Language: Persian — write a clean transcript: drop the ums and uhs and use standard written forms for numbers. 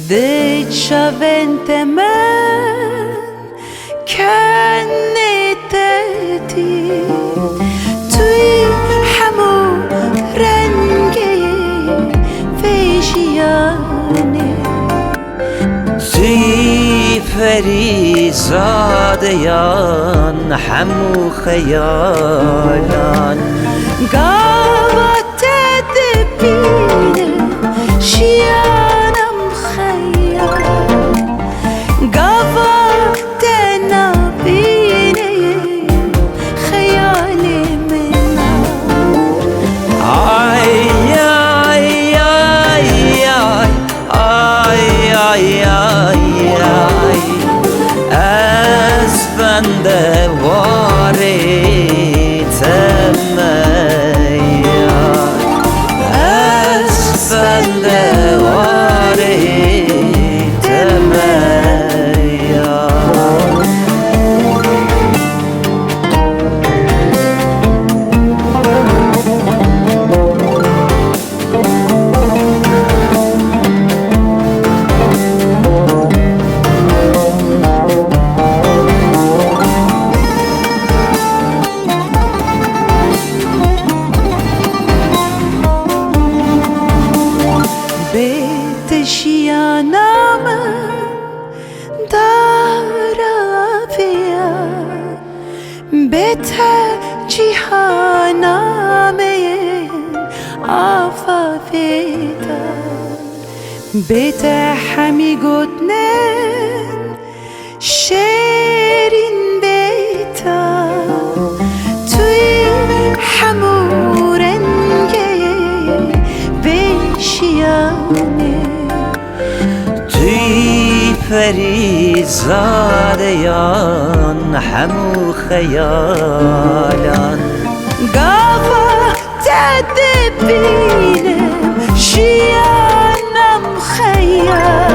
دچavente men کنیتی توی همو رنگه فیشیانه توی فریزادیان همو خیالان قوات دبینه شیانم خیال قوات نبینه خیال من آی آی آی آی آی آی آی از بنده واری تمیار از بنده واری تمیار بتشیانم دارابیا بت جیهانم آفافیدا بت همی گدنن شیرین بیتا توی همو رنگه بشیانه توی فریزادیان همو خیالان قوات دبینم شیانم خیال